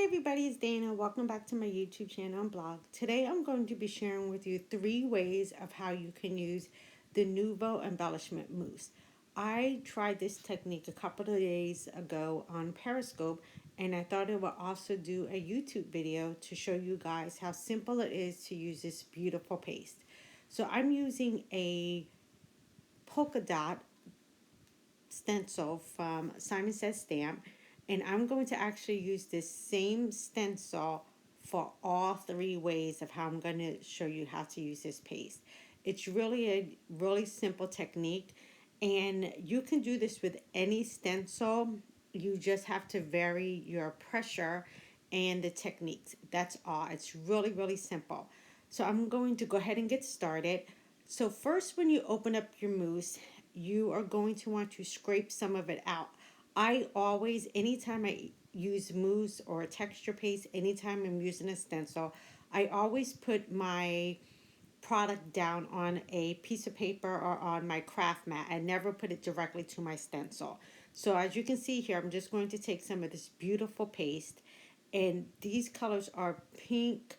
Everybody, it's Dana. Welcome back to my YouTube channel and blog. Today I'm going to be sharing with you 3 ways of how you can use the Nuvo Embellishment Mousse. I tried this technique a couple of days ago on Periscope, and I thought it would also do a YouTube video to show you guys how simple it is to use this beautiful paste. So I'm using a polka dot stencil from Simon Says Stamp, and I'm going to actually use this same stencil for all 3 ways of how I'm going to show you how to use this paste. It's really a really simple technique, and you can do this with any stencil. You just have to vary your pressure and the techniques. That's all. It's really simple. So I'm going to go ahead and get started. So first, when you open up your mousse, you are going to want to scrape some of it out. I always, anytime I use mousse or a texture paste, anytime I'm using a stencil, I always put my product down on a piece of paper or on my craft mat. I never put it directly to my stencil. So as you can see here, I'm just going to take some of this beautiful paste, and these colors are pink,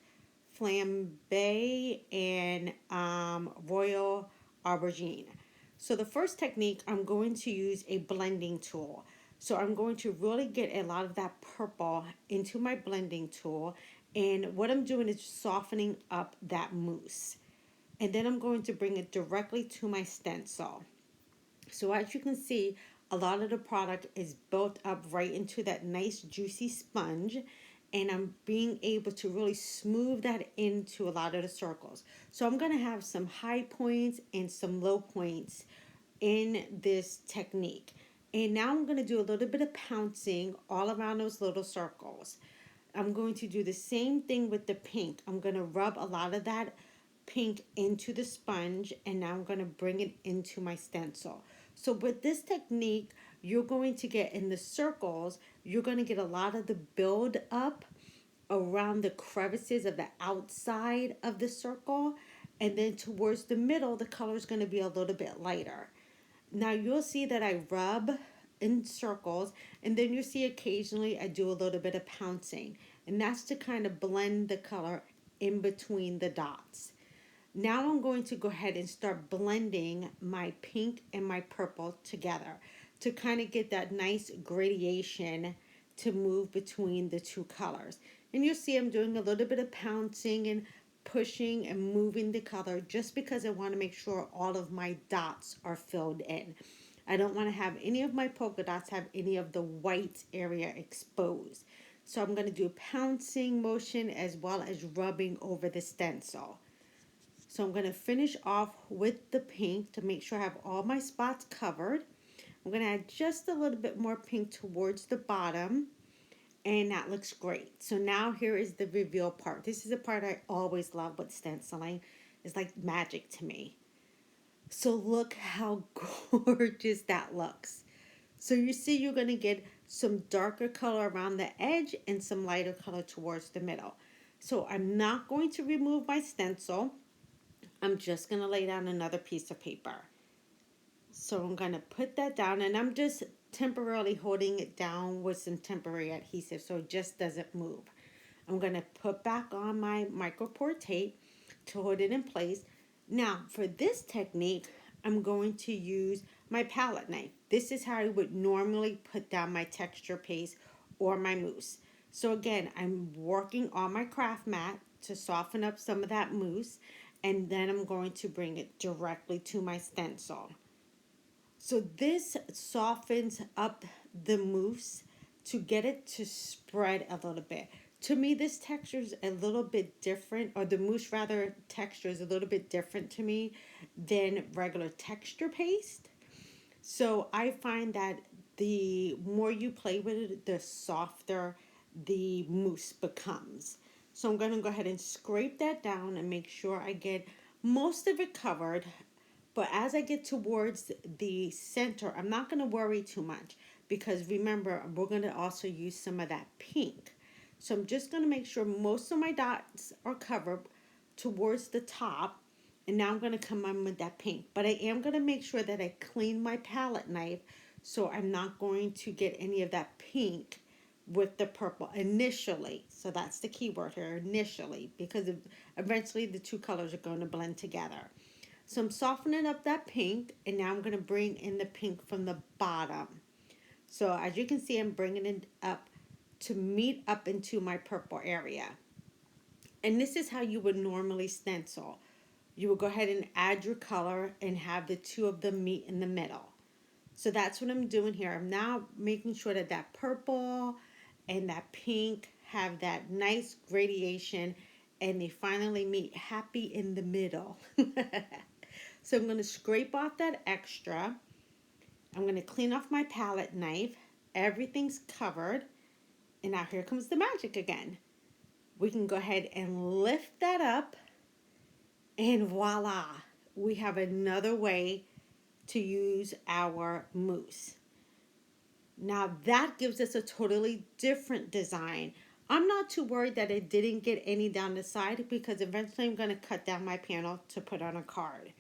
flambe, and royal aubergine. So the first technique, I'm going to use a blending tool. So I'm going to really get a lot of that purple into my blending tool, and what I'm doing is softening up that mousse. And then I'm going to bring it directly to my stencil. So as you can see, a lot of the product is built up right into that nice juicy sponge, and I'm being able to really smooth that into a lot of the circles. So I'm going to have some high points and some low points in this technique. And now I'm going to do a little bit of pouncing all around those little circles. I'm going to do the same thing with the pink. I'm going to rub a lot of that pink into the sponge, and now I'm going to bring it into my stencil. So with this technique, you're going to get in the circles, you're going to get a lot of the build up around the crevices of the outside of the circle, and then towards the middle, the color is going to be a little bit lighter. Now you'll see that I rub in circles, and then you see occasionally I do a little bit of pouncing, and that's to kind of blend the color in between the dots. Now I'm going to go ahead and start blending my pink and my purple together to kind of get that nice gradation to move between the two colors. And you'll see I'm doing a little bit of pouncing and pushing and moving the color just because I want to make sure all of my dots are filled in. I don't want to have any of my polka dots have any of the white area exposed. So I'm going to do a pouncing motion as well as rubbing over the stencil. So I'm going to finish off with the pink to make sure I have all my spots covered. I'm going to add just a little bit more pink towards the bottom, and that looks great. So now here is the reveal part. This is a part I always love with stenciling. It's like magic to me. So look how gorgeous that looks. So you see you're going to get some darker color around the edge and some lighter color towards the middle. So I'm not going to remove my stencil. I'm just going to lay down another piece of paper. So I'm going to put that down, and I'm just temporarily holding it down with some temporary adhesive so it just doesn't move. I'm going to put back on my micropore tape to hold it in place. Now for this technique, I'm going to use my palette knife. This is how I would normally put down my texture paste or my mousse. So again, I'm working on my craft mat to soften up some of that mousse, and then I'm going to bring it directly to my stencil. So this softens up the mousse to get it to spread a little bit. To me, this texture is a little bit different, or the mousse rather texture is a little bit different to me than regular texture paste. So I find that the more you play with it, the softer the mousse becomes. So I'm going to go ahead and scrape that down and make sure I get most of it covered. But as I get towards the center, I'm not going to worry too much because remember, we're going to also use some of that pink. So I'm just going to make sure most of my dots are covered towards the top. And now I'm going to come on with that pink. But I am going to make sure that I clean my palette knife so I'm not going to get any of that pink with the purple initially. So that's the key word here, initially, because eventually the two colors are going to blend together. So I'm softening up that pink, and now I'm going to bring in the pink from the bottom. So as you can see, I'm bringing it up to meet up into my purple area. And this is how you would normally stencil. You would go ahead and add your color and have the two of them meet in the middle. So that's what I'm doing here. I'm now making sure that that purple and that pink have that nice gradation, and they finally meet happy in the middle. So I'm going to scrape off that extra. I'm going to clean off my palette knife. Everything's covered. And now here comes the magic again. We can go ahead and lift that up, and voila, we have another way to use our mousse. Now that gives us a totally different design. I'm not too worried that it didn't get any down the side, because eventually I'm going to cut down my panel to put on a card.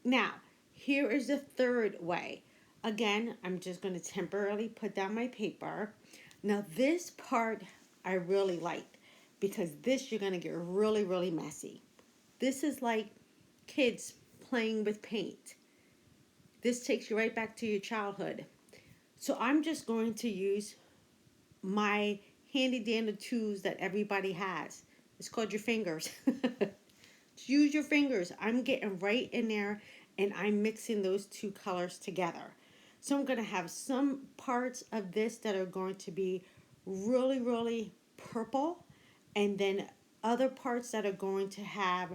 Now, here is the third way. Again, I'm just going to temporarily put down my paper. Now this part I really like, because this you're going to get really, really messy. This is like kids playing with paint. This takes you right back to your childhood. So I'm just going to use my handy dandy tools that everybody has. It's called your fingers. Use your fingers. I'm getting right in there, and I'm mixing those two colors together. So I'm going to have some parts of this that are going to be really, really purple, and then other parts that are going to have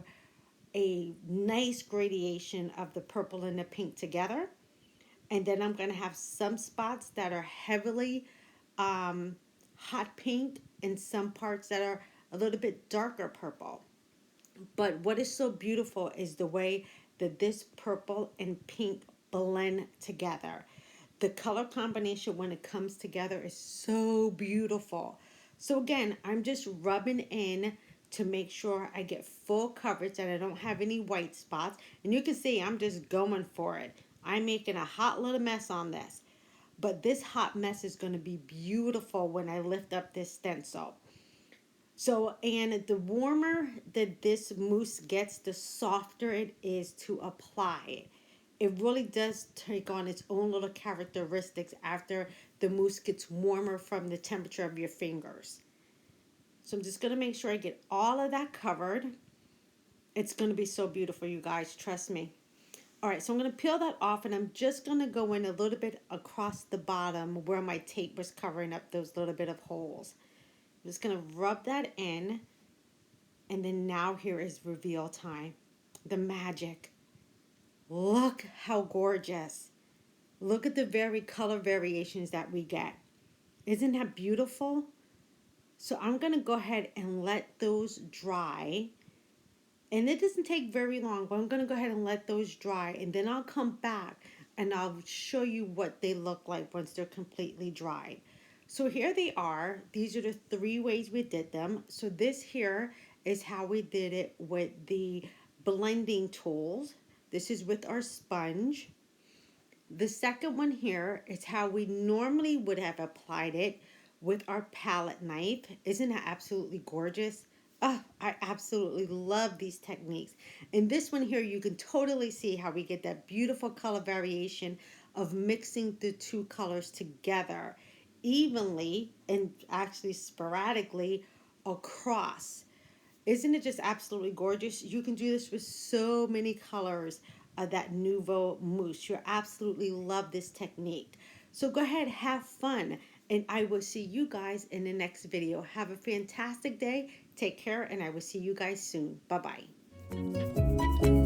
a nice gradation of the purple and the pink together. And then I'm going to have some spots that are heavily hot pink, and some parts that are a little bit darker purple. But what is so beautiful is the way that this purple and pink blend together. The color combination when it comes together is so beautiful. So again, I'm just rubbing in to make sure I get full coverage and I don't have any white spots. And you can see I'm just going for it. I'm making a hot little mess on this. But this hot mess is going to be beautiful when I lift up this stencil. So, and the warmer that this mousse gets, the softer it is to apply it. It really does take on its own little characteristics after the mousse gets warmer from the temperature of your fingers. So I'm just going to make sure I get all of that covered. It's going to be so beautiful, you guys. Trust me. All right, so I'm going to peel that off, and I'm just going to go in a little bit across the bottom where my tape was covering up those little bit of holes. I'm just going to rub that in, and then now here is reveal time. The magic. Look how gorgeous. Look at the very color variations that we get. Isn't that beautiful? So I'm going to go ahead and let those dry. And it doesn't take very long, but I'm going to go ahead and let those dry. And then I'll come back and I'll show you what they look like once they're completely dried. So here they are. These are the three ways we did them. So this here is how we did it with the blending tools. This is with our sponge. The second one here is how we normally would have applied it with our palette knife. Isn't that absolutely gorgeous? Oh, I absolutely love these techniques. And this one here, you can totally see how we get that beautiful color variation of mixing the two colors together evenly and actually sporadically across. Isn't it just absolutely gorgeous? You can do this with so many colors of that Nuvo mousse. You'll absolutely love this technique. So go ahead, have fun, and I will see you guys in the next video. Have a fantastic day. Take care, and I will see you guys soon. Bye-bye.